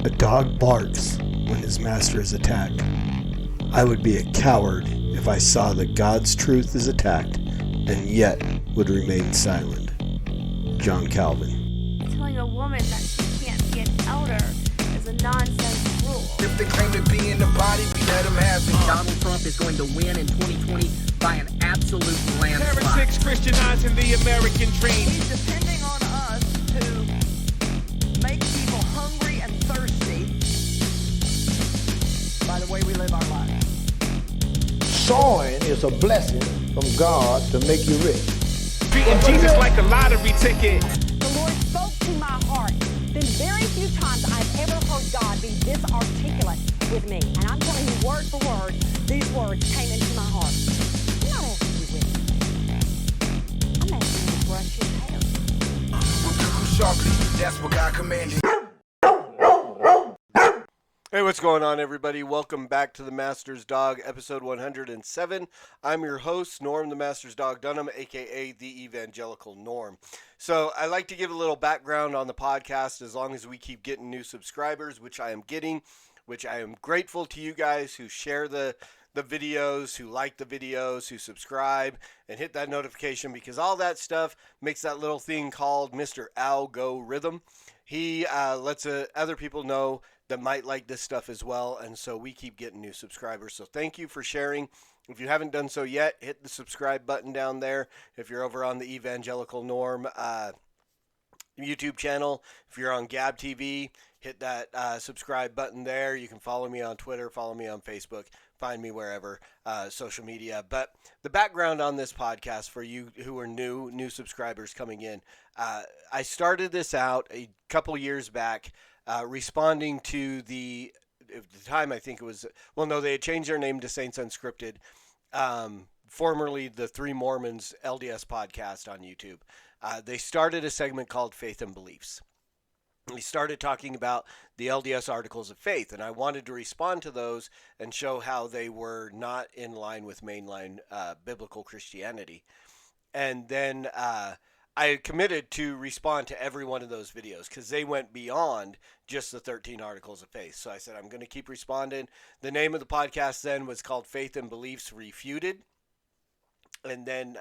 A dog barks when his master is attacked. I would be a coward if I saw that God's truth is attacked and yet would remain silent. John Calvin. Telling a woman that she can't be an elder is a nonsense rule. If they claim to be in the body, we let them have it. Donald Trump is going to win in 2020 by an absolute landslide. Heretics Christianizing the American dream. He's depending on us to make people hungry and thirsty by the way we live our lives. Sowing is a blessing from God to make you rich. Treating Jesus like a lottery ticket. The Lord spoke to my heart. Been very few times I've ever heard God be this articulate with me. And I'm telling you word for word, these words came into my heart. I'm not asking you with me. I'm asking you to brush your hair. We'll do them sharply. That's what God commanded. Hey, what's going on, everybody? Welcome back to the Master's Dog, episode 107. I'm your host, Norm, the Master's Dog Dunham, aka the Evangelical Norm. So I like to give a little background on the podcast as long as we keep getting new subscribers, which I am getting, which I am grateful to you guys who share the videos, who like the videos, who subscribe, and hit that notification, because all that stuff makes that little thing called Mr. Algorithm. He lets other people know that might like this stuff as well, and so we keep getting new subscribers. So thank you for sharing. If you haven't done so yet, hit the subscribe button down there. If you're over on the Evangelical Norm YouTube channel, if you're on Gab TV, hit that subscribe button there. You can follow me on Twitter, follow me on Facebook, find me wherever, social media. But the background on this podcast for you who are new subscribers coming in, I started this out a couple years back, responding to at the time, I think it was, they had changed their name to Saints Unscripted, formerly the Three Mormons LDS podcast on YouTube. They started a segment called Faith and Beliefs. We started talking about the LDS articles of faith, and I wanted to respond to those and show how they were not in line with mainline biblical Christianity. And then I committed to respond to every one of those videos because they went beyond just the 13 articles of faith. So I said, I'm going to keep responding. The name of the podcast then was called Faith and Beliefs Refuted. And then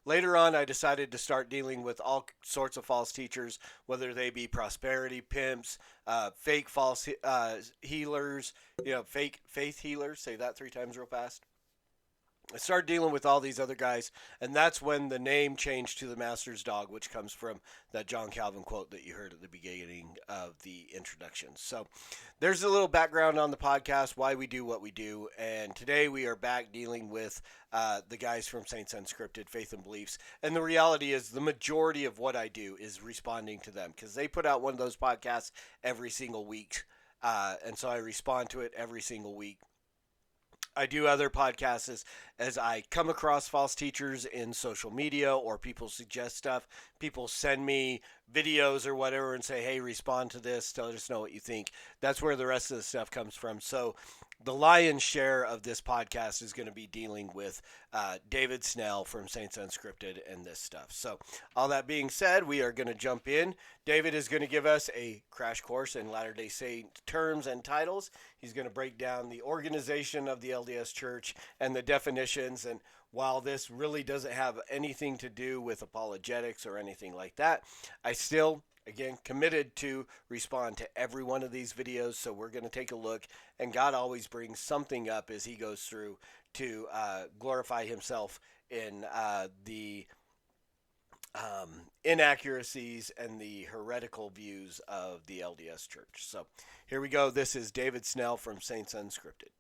later on, I decided to start dealing with all sorts of false teachers, whether they be prosperity pimps, fake false healers, fake faith healers. Say that 3 times real fast. I started dealing with all these other guys, and that's when the name changed to the Master's Dog, which comes from that John Calvin quote that you heard at the beginning of the introduction. So there's a little background on the podcast, why we do what we do, and today we are back dealing with the guys from Saints Unscripted, Faith and Beliefs, and the reality is the majority of what I do is responding to them, because they put out one of those podcasts every single week, and so I respond to it every single week. I do other podcasts as I come across false teachers in social media, or people suggest stuff. People send me videos or whatever and say, hey, respond to this. Tell us know what you think. That's where the rest of the stuff comes from. So the lion's share of this podcast is going to be dealing with David Snell from Saints Unscripted and this stuff. So all that being said, we are going to jump in. David is going to give us a crash course in Latter-day Saint terms and titles. He's going to break down the organization of the LDS Church and the definitions. And while this really doesn't have anything to do with apologetics or anything like that, I still, again, committed to respond to every one of these videos. So we're going to take a look, and God always brings something up as he goes through to glorify himself in the inaccuracies and the heretical views of the LDS Church. So here we go. This is David Snell from Saints Unscripted.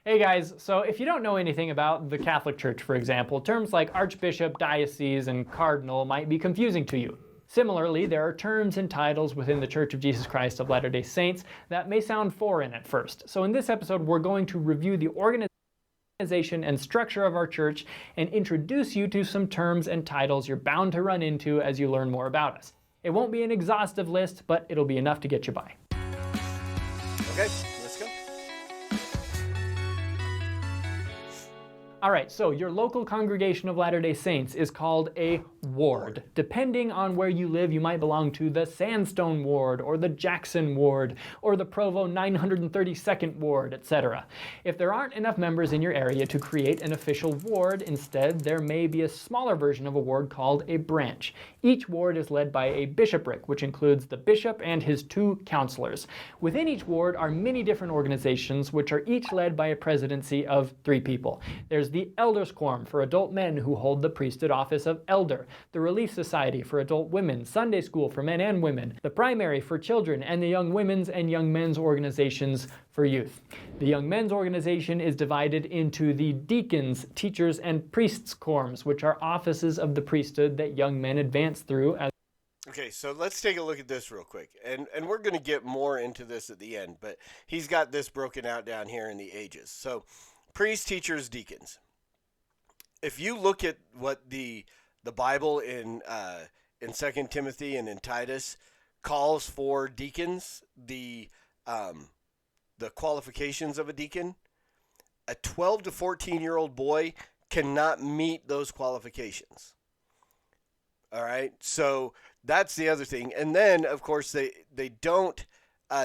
Hey guys, so if you don't know anything about the Catholic Church, for example, terms like archbishop, diocese, and cardinal might be confusing to you. Similarly, there are terms and titles within the Church of Jesus Christ of Latter-day Saints that may sound foreign at first. So in this episode, we're going to review the organization and structure of our church and introduce you to some terms and titles you're bound to run into as you learn more about us. It won't be an exhaustive list, but it'll be enough to get you by. Okay, let's go. All right, so your local congregation of Latter-day Saints is called a ward. Depending on where you live, you might belong to the Sandstone Ward, or the Jackson Ward, or the Provo 932nd Ward, etc. If there aren't enough members in your area to create an official ward, instead there may be a smaller version of a ward called a branch. Each ward is led by a bishopric, which includes the bishop and his 2 counselors. Within each ward are many different organizations, which are each led by a presidency of 3 people. There's the Elders Quorum for adult men who hold the priesthood office of elder, the Relief Society for adult women, Sunday School for men and women, the Primary for children, and the Young Women's and Young Men's organizations for youth. The Young Men's organization is divided into the Deacons, Teachers, and Priests Quorums, which are offices of the priesthood that young men advance through as Okay, so let's take a look at this real quick. And we're going to get more into this at the end, but he's got this broken out down here in the ages. So priests, teachers, deacons. If you look at what the Bible in 2 Timothy and in Titus calls for deacons, the qualifications of a deacon, a 12 to 14-year-old boy cannot meet those qualifications. All right, so that's the other thing. And then, of course, they don't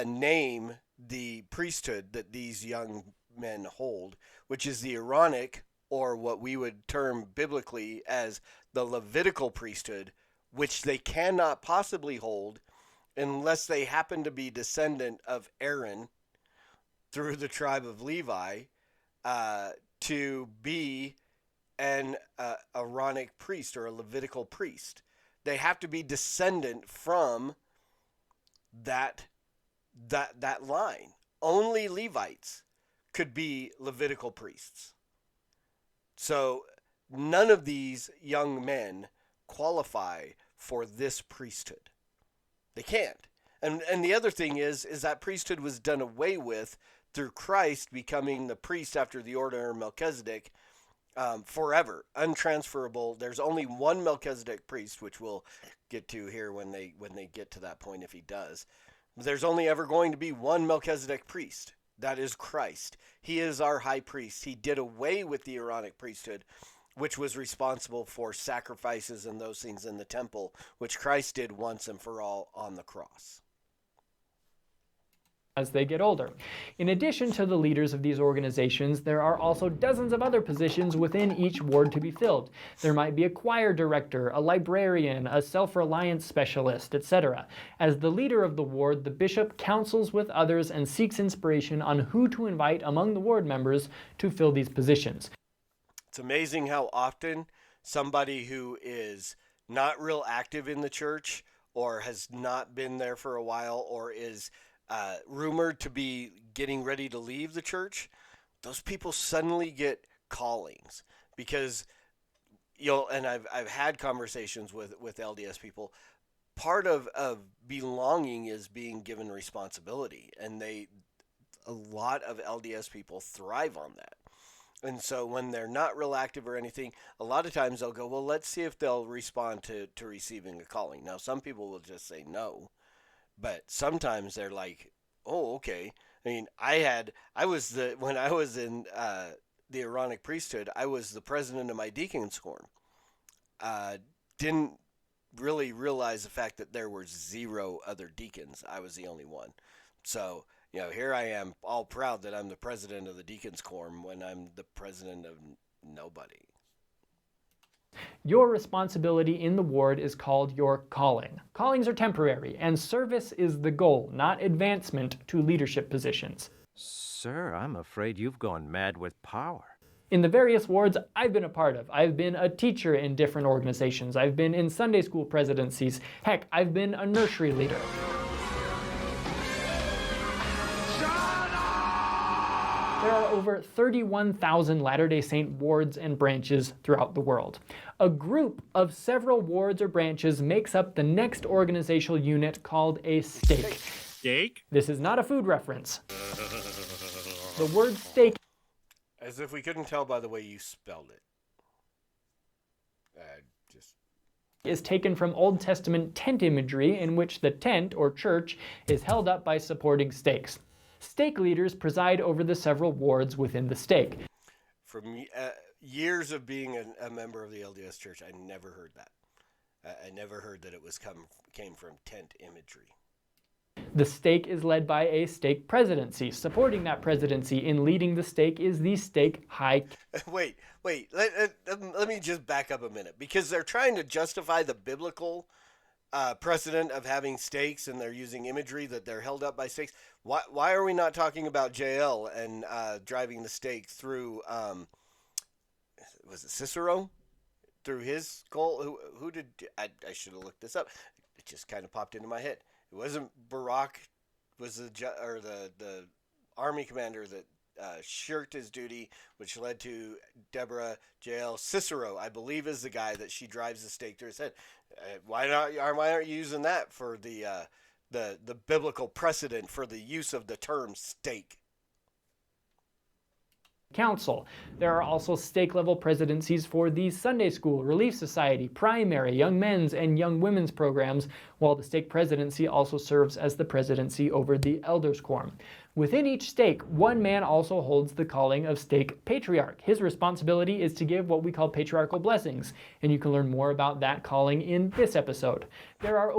name the priesthood that these young men hold, which is the Aaronic, or what we would term biblically as the Levitical priesthood, which they cannot possibly hold unless they happen to be descendant of Aaron through the tribe of Levi, to be an Aaronic priest or a Levitical priest. They have to be descendant from that line. Only Levites could be Levitical priests. So none of these young men qualify for this priesthood. They can't. And the other thing is that priesthood was done away with through Christ becoming the priest after the order of Melchizedek, forever, untransferable. There's only one Melchizedek priest, which we'll get to here when they get to that point, if he does. There's only ever going to be one Melchizedek priest. That is Christ. He is our high priest. He did away with the Aaronic priesthood, which was responsible for sacrifices and those things in the temple, which Christ did once and for all on the cross. As they get older. In addition to the leaders of these organizations, there are also dozens of other positions within each ward to be filled. There might be a choir director, a librarian, a self-reliance specialist, etc. As the leader of the ward, the bishop counsels with others and seeks inspiration on who to invite among the ward members to fill these positions. It's amazing how often somebody who is not real active in the church, or has not been there for a while, or is rumored to be getting ready to leave the church, those people suddenly get callings. Because, and I've had conversations with LDS people. Part of belonging is being given responsibility, and a lot of LDS people thrive on that. And so when they're not real active or anything, a lot of times they'll go, well, let's see if they'll respond to receiving a calling. Now, some people will just say no. But sometimes they're like, oh, okay. I mean, when I was in the Aaronic priesthood, I was the president of my Deacon's Quorum. Didn't really realize the fact that there were 0 other deacons. I was the only one. So, here I am, all proud that I'm the president of the Deacon's Quorum when I'm the president of nobody. Your responsibility in the ward is called your calling. Callings are temporary, and service is the goal, not advancement to leadership positions. Sir, I'm afraid you've gone mad with power. In the various wards I've been a part of, I've been a teacher in different organizations. I've been in Sunday school presidencies. Heck, I've been a nursery leader. There are over 31,000 Latter-day Saint wards and branches throughout the world. A group of several wards or branches makes up the next organizational unit called a stake. Steak? This is not a food reference. The word stake, as if we couldn't tell by the way you spelled it. is taken from Old Testament tent imagery in which the tent, or church, is held up by supporting stakes. Stake leaders preside over the several wards within the stake. From years of being a member of the LDS Church, I never heard that. I never heard that it came from tent imagery. The stake is led by a stake presidency. Supporting that presidency in leading the stake is the stake high. Wait. Let me just back up a minute, because they're trying to justify the biblical precedent of having stakes, and they're using imagery that they're held up by stakes. Why are we not talking about JL and driving the stake through? Was it Cicero? Through his skull? Who did? I should have looked this up. It just kind of popped into my head. It wasn't Barak. Was the army commander that shirked his duty, which led to Deborah Jael. Cicero, I believe, is the guy that she drives the stake through his head. Why aren't you using that for the biblical precedent for the use of the term stake? Council. There are also stake-level presidencies for the Sunday School, Relief Society, primary, young men's, and young women's programs, while the stake presidency also serves as the presidency over the Elders' Quorum. Within each stake, one man also holds the calling of stake patriarch. His responsibility is to give what we call patriarchal blessings, and you can learn more about that calling in this episode. There are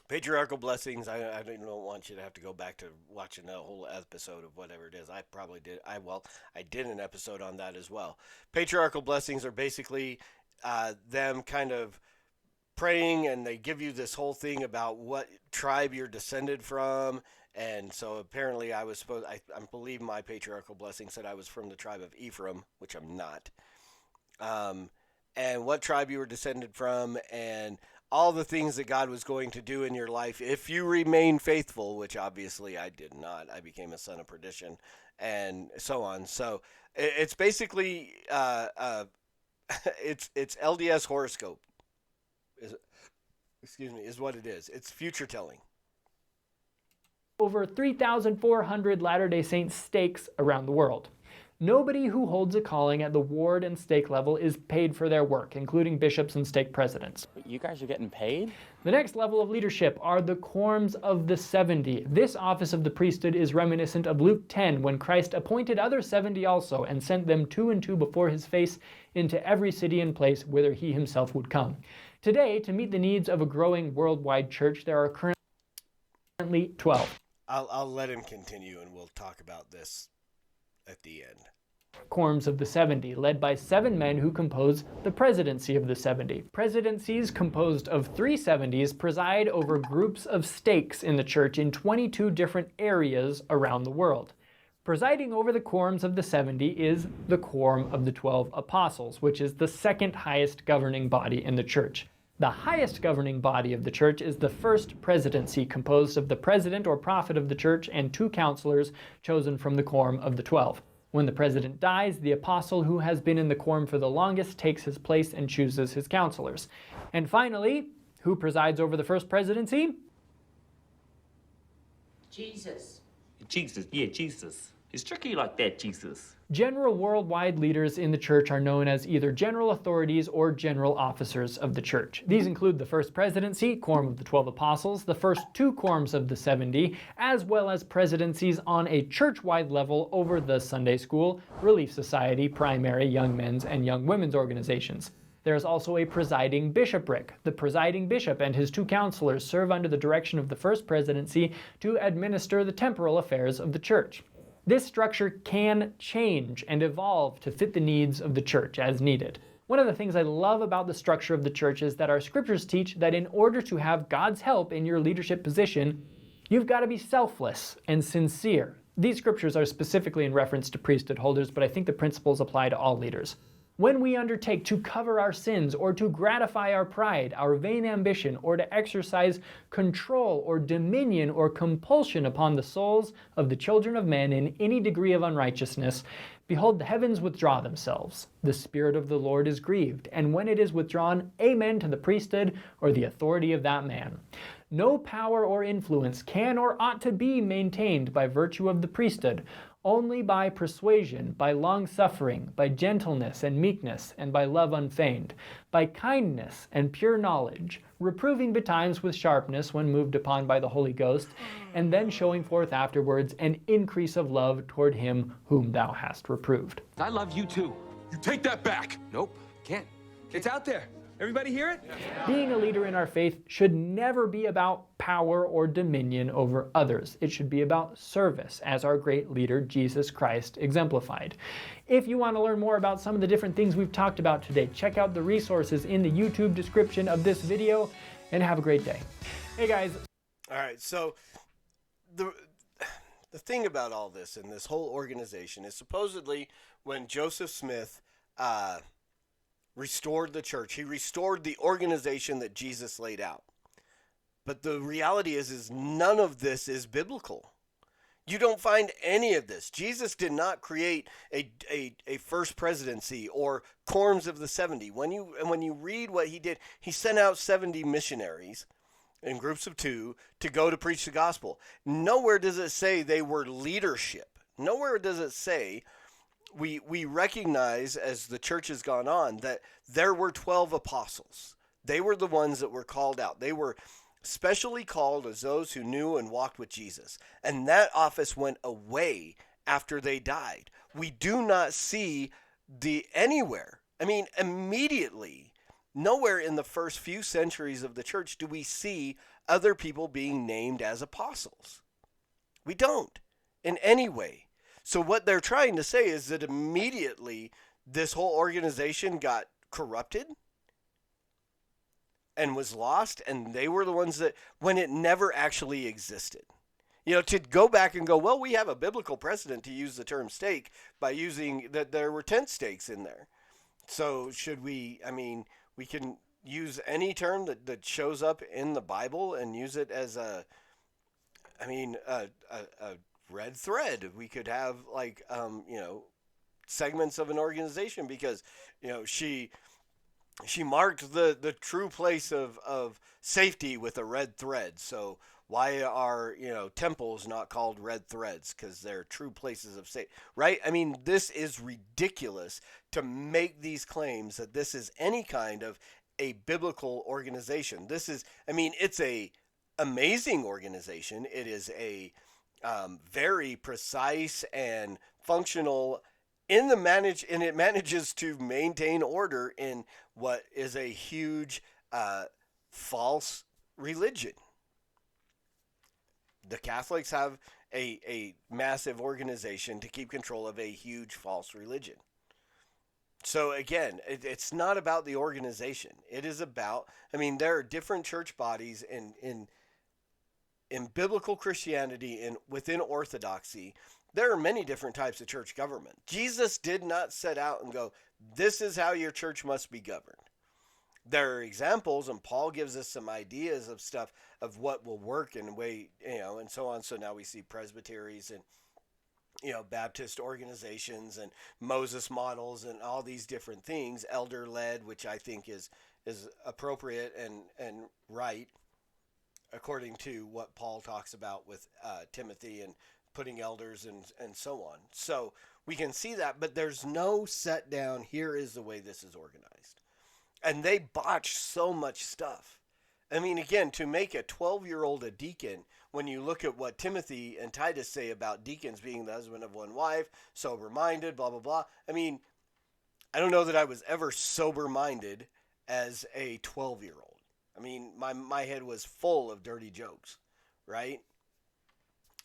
Patriarchal Blessings, I don't want you to have to go back to watching a whole episode of whatever it is. I probably did. I did an episode on that as well. Patriarchal Blessings are basically them kind of praying, and they give you this whole thing about what tribe you're descended from. And so apparently I believe my Patriarchal Blessing said I was from the tribe of Ephraim, which I'm not. And what tribe you were descended from, and all the things that God was going to do in your life if you remain faithful, which obviously I did not. I became a son of perdition, and so on. So it's basically it's LDS horoscope. Is what it is. It's future telling. Over 3,400 Latter-day Saints stakes around the world. Nobody who holds a calling at the ward and stake level is paid for their work, including bishops and stake presidents. You guys are getting paid? The next level of leadership are the Quorums of the 70. This office of the priesthood is reminiscent of Luke 10, when Christ appointed other 70 also, and sent them 2 and 2 before his face into every city and place whither he himself would come. Today, to meet the needs of a growing worldwide church, there are currently 12. I'll let him continue, and we'll talk about this at the end. Quorums of the 70, led by 7 men who compose the presidency of the 70. Presidencies composed of 3 70s preside over groups of stakes in the church in 22 different areas around the world. Presiding over the Quorums of the 70 is the Quorum of the 12 Apostles, which is the second highest governing body in the church. The highest governing body of the church is the first presidency, composed of the president or prophet of the church and 2 counselors chosen from the Quorum of the 12. When the president dies, the apostle who has been in the quorum for the longest takes his place and chooses his counselors. And finally, who presides over the first presidency? Jesus. Jesus. It's tricky like that, Jesus. General worldwide leaders in the church are known as either general authorities or general officers of the church. These include the first presidency, Quorum of the 12 Apostles, the first 2 Quorums of the 70, as well as presidencies on a church-wide level over the Sunday School, Relief Society, primary, young men's, and young women's organizations. There is also a presiding bishopric. The presiding bishop and his 2 counselors serve under the direction of the first presidency to administer the temporal affairs of the church. This structure can change and evolve to fit the needs of the church as needed. One of the things I love about the structure of the church is that our scriptures teach that in order to have God's help in your leadership position, you've got to be selfless and sincere. These scriptures are specifically in reference to priesthood holders, but I think the principles apply to all leaders. When we undertake to cover our sins or to gratify our pride, our vain ambition, or to exercise control or dominion or compulsion upon the souls of the children of men in any degree of unrighteousness, behold, the heavens withdraw themselves. The Spirit of the Lord is grieved, and when it is withdrawn, amen to the priesthood or the authority of that man. No power or influence can or ought to be maintained by virtue of the priesthood, only by persuasion, by long-suffering, by gentleness and meekness, and by love unfeigned, by kindness and pure knowledge, reproving betimes with sharpness when moved upon by the Holy Ghost, and then showing forth afterwards an increase of love toward him whom thou hast reproved. I love you too. You take that back. Nope, can't. It's out there. Everybody hear it? Being a leader in our faith should never be about power or dominion over others. It should be about service, as our great leader, Jesus Christ, exemplified. If you want to learn more about some of the different things we've talked about today, check out the resources in the YouTube description of this video, and have a great day. Hey guys. All right, so the thing about all this and this whole organization is supposedly when Joseph Smith restored the church, he restored the organization that Jesus laid out. But the reality is none of this is biblical. You don't find any of this. Jesus did not create a first presidency or quorums of the 70. When you read what he did, he sent out 70 missionaries in groups of 2 to go to preach the gospel. Nowhere does it say they were leadership. Nowhere does it say we recognize, as the church has gone on, that there were 12 apostles. They were the ones that were called out. They were specially called as those who knew and walked with Jesus. And that office went away after they died. We do not see anywhere. I mean, immediately, nowhere in the first few centuries of the church do we see other people being named as apostles. We don't in any way. So what they're trying to say is that immediately this whole organization got corrupted and was lost, and they were the ones that, when it never actually existed. You know, to go back and go, well, we have a biblical precedent to use the term stake by using that there were tent stakes in there. So should we, I mean, we can use any term that shows up in the Bible and use it as a red thread. We could have segments of an organization because, she marked the true place of safety with a red thread. So why are, temples not called red threads? Because they're true places of safety, right? I mean, this is ridiculous to make these claims that this is any kind of a biblical organization. This is, it's a amazing organization. It is a very precise and functional and it manages to maintain order in what is a huge false religion. The Catholics have a massive organization to keep control of a huge false religion. So again, it's not about the organization. It is about, there are different church bodies in biblical Christianity and within Orthodoxy. There are many different types of church government. Jesus did not set out and go, this is how your church must be governed. There are examples, and Paul gives us some ideas of stuff of what will work in a way, and so on. So now we see presbyteries and, Baptist organizations and Moses models and all these different things, elder-led, which I think is appropriate and right, according to what Paul talks about with Timothy and putting elders and so on. So we can see that, but there's no set down, here is the way this is organized. And they botch so much stuff. Again, to make a 12-year-old a deacon, when you look at what Timothy and Titus say about deacons being the husband of one wife, sober-minded, blah, blah, blah. I don't know that I was ever sober-minded as a 12-year-old. My head was full of dirty jokes, right?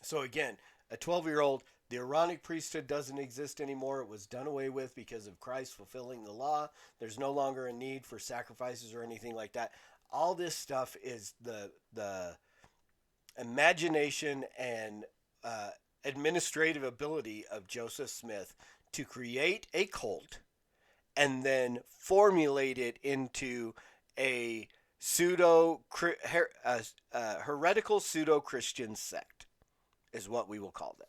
So again, a 12-year-old, the Aaronic priesthood doesn't exist anymore. It was done away with because of Christ fulfilling the law. There's no longer a need for sacrifices or anything like that. All this stuff is the imagination and administrative ability of Joseph Smith to create a cult and then formulate it into a heretical pseudo-Christian sect is what we will call them.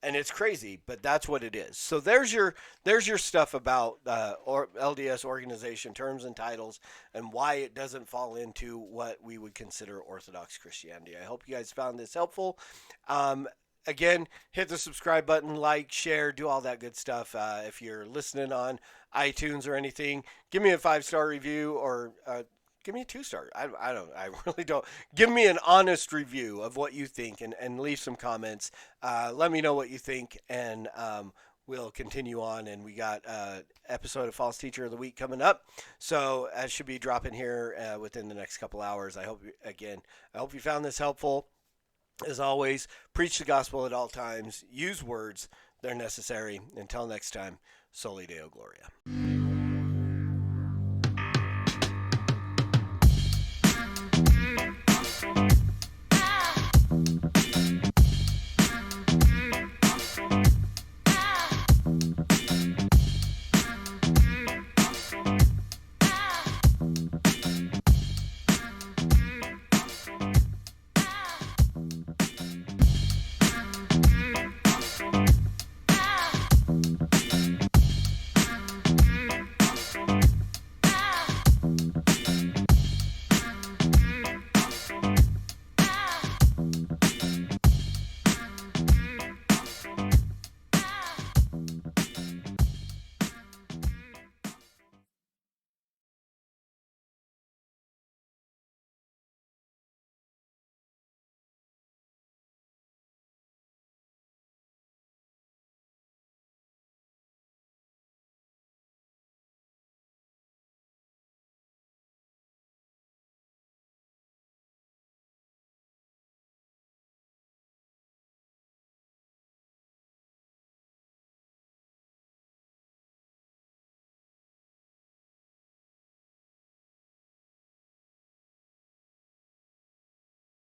And it's crazy, but that's what it is. So there's your stuff about LDS organization terms and titles and why it doesn't fall into what we would consider Orthodox Christianity. I hope you guys found this helpful. Again, hit the subscribe button, like, share, do all that good stuff. If you're listening on iTunes or anything, give me a 5-star review or give me a 2-star. I really don't. Give me an honest review of what you think and leave some comments. Let me know what you think, and we'll continue on, and we got an episode of False Teacher of the Week coming up. So that should be dropping here within the next couple hours. I hope you found this helpful. As always, preach the gospel at all times. Use words. They're necessary. Until next time, Soli Deo Gloria.